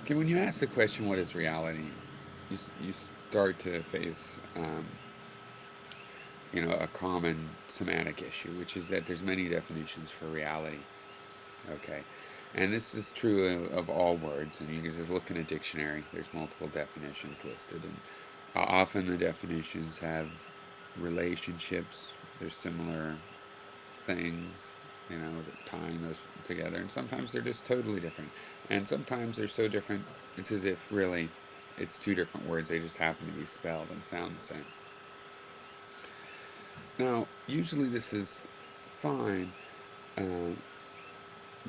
Okay, when you ask the question, what is reality? You start to face, a common semantic issue, which is that there's many definitions for reality. Okay, and this is true of all words, and you can just look in a dictionary. There's multiple definitions listed, and often the definitions have relationships. There's similar things, that tying those together, and sometimes they're just totally different, and sometimes they're so different it's as if really it's two different words. They just happen to be spelled and sound the same. Now, usually this is fine, uh, or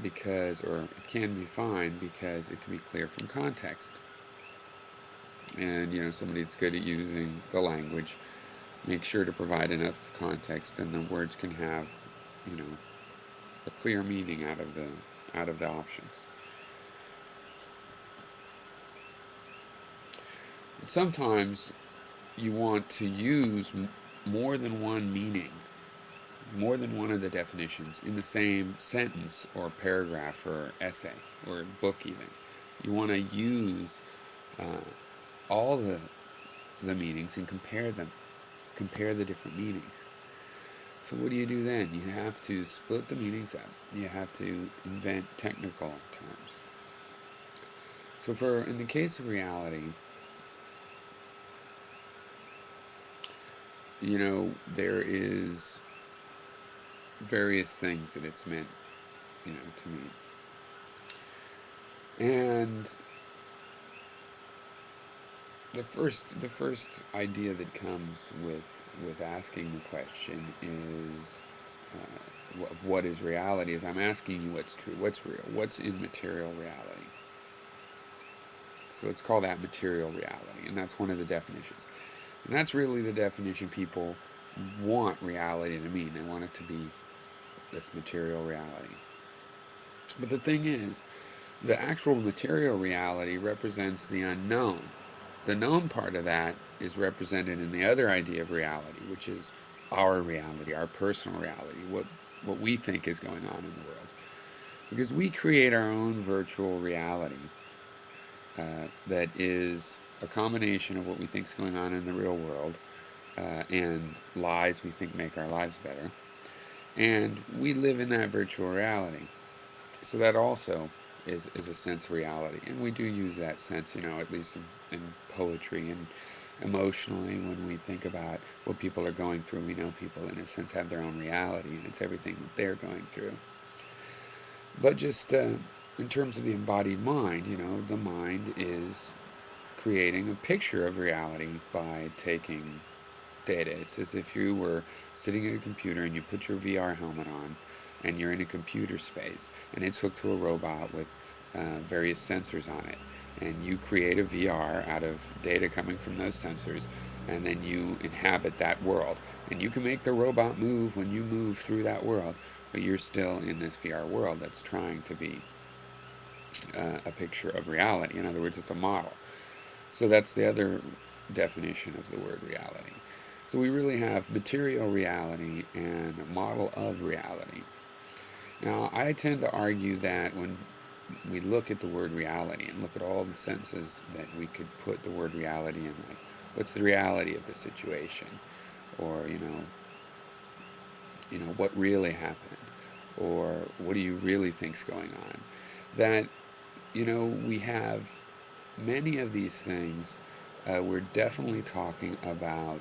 it can be fine because it can be clear from context. And, somebody that's good at using the language, make sure to provide enough context, and the words can have, you know, a clear meaning out of the options. But sometimes you want to use more than one meaning, more than one of the definitions in the same sentence or paragraph or essay or book even. You want to use uh, all the meanings and compare the different meanings. So what do you do then? You have to split the meanings up. You have to invent technical terms. So in the case of reality, there is various things that it's meant, to mean. And the first idea that comes with asking the question is, what is reality? Is I'm asking you what's true, what's real, what's in material reality. So let's call that material reality, and that's one of the definitions. And that's really the definition people want reality to mean. They want it to be this material reality. But the thing is, the actual material reality represents the unknown. The known part of that is represented in the other idea of reality, which is our reality, our personal reality, what we think is going on in the world. Because we create our own virtual reality that is a combination of what we think is going on in the real world and lies we think make our lives better. And we live in that virtual reality. So that also is a sense of reality. And we do use that sense, at least in poetry and emotionally when we think about what people are going through. We know people, in a sense, have their own reality, and it's everything that they're going through. But just in terms of the embodied mind, the mind is creating a picture of reality by taking data. It's as if you were sitting at a computer and you put your VR helmet on and you're in a computer space and it's hooked to a robot with various sensors on it. And you create a VR out of data coming from those sensors, and then you inhabit that world. And you can make the robot move when you move through that world, but you're still in this VR world that's trying to be a picture of reality. In other words, it's a model. So that's the other definition of the word reality. So we really have material reality and a model of reality. Now, I tend to argue that when we look at the word reality and look at all the senses that we could put the word reality in, like, what's the reality of the situation? Or, what really happened? Or what do you really think's going on? That, we have many of these things. We're definitely talking about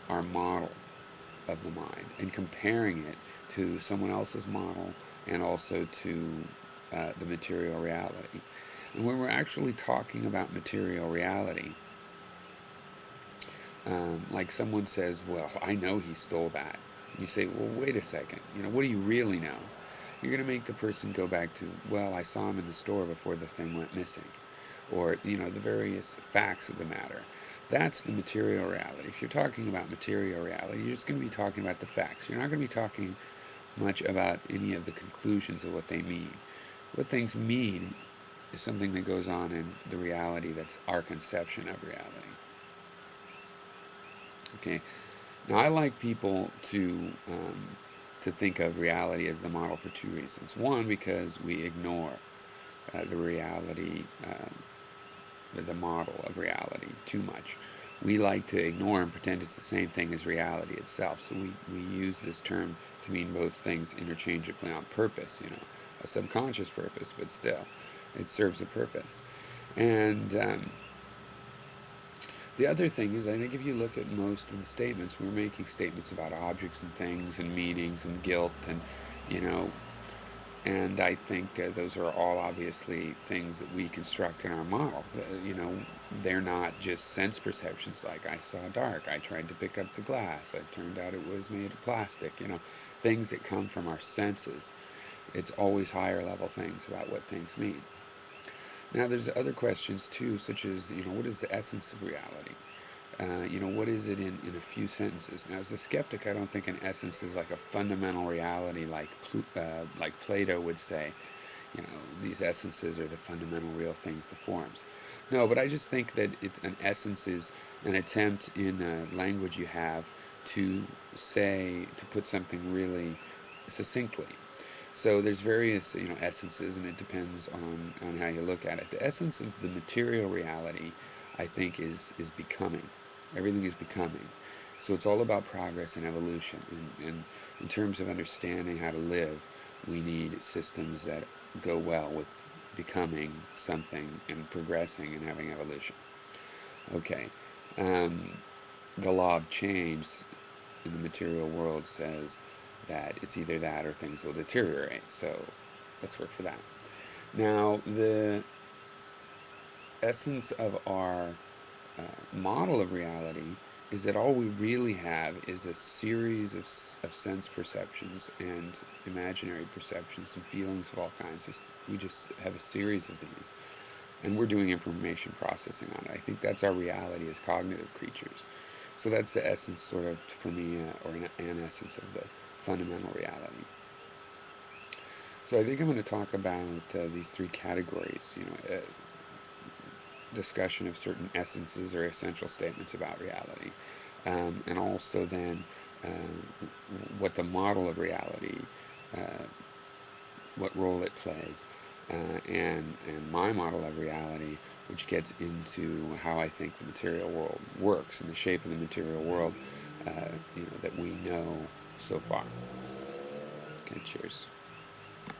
our model of the mind and comparing it to someone else's model and also to the material reality. And when we're actually talking about material reality, like someone says, well, I know he stole that. You say, well, wait a second. What do you really know? You're going to make the person go back to, well, I saw him in the store before the thing went missing. Or, the various facts of the matter. That's the material reality. If you're talking about material reality, you're just going to be talking about the facts. You're not going to be talking much about any of the conclusions of what they mean. What things mean is something that goes on in the reality that's our conception of reality. Okay. Now, I like people to think of reality as the model for two reasons. One, because we ignore the reality, the model of reality too much. We like to ignore and pretend it's the same thing as reality itself. So we use this term to mean both things interchangeably on purpose, a subconscious purpose, but still, it serves a purpose. And the other thing is, I think if you look at most of the statements, we're making statements about objects and things and meanings and guilt and, you know, and I think those are all obviously things that we construct in our model. They're not just sense perceptions like I saw dark, I tried to pick up the glass, it turned out it was made of plastic, things that come from our senses. It's always higher level things about what things mean. Now, there's other questions too, such as, what is the essence of reality? What is it in a few sentences? Now, as a skeptic, I don't think an essence is like a fundamental reality like Plato would say. These essences are the fundamental real things, the forms. No, but I just think that an essence is an attempt in a language you have to put something really succinctly. So there's various, essences, and it depends on how you look at it. The essence of the material reality, I think, is becoming. Everything is becoming. So it's all about progress and evolution. And in terms of understanding how to live, we need systems that go well with becoming something and progressing and having evolution. Okay. Um, the law of change in the material world says that it's either that or things will deteriorate. So let's work for that. Now, the essence of our model of reality is that all we really have is a series of sense perceptions and imaginary perceptions and feelings of all kinds. We just have a series of these, and we're doing information processing on it. I think that's our reality as cognitive creatures. So that's the essence, sort of, for me, or an essence of the fundamental reality. So I think I'm going to talk about these three categories. Discussion of certain essences or essential statements about reality, and also then what the model of reality, uh, what role it plays, and my model of reality, which gets into how I think the material world works and the shape of the material world, that we know so far. Okay, cheers.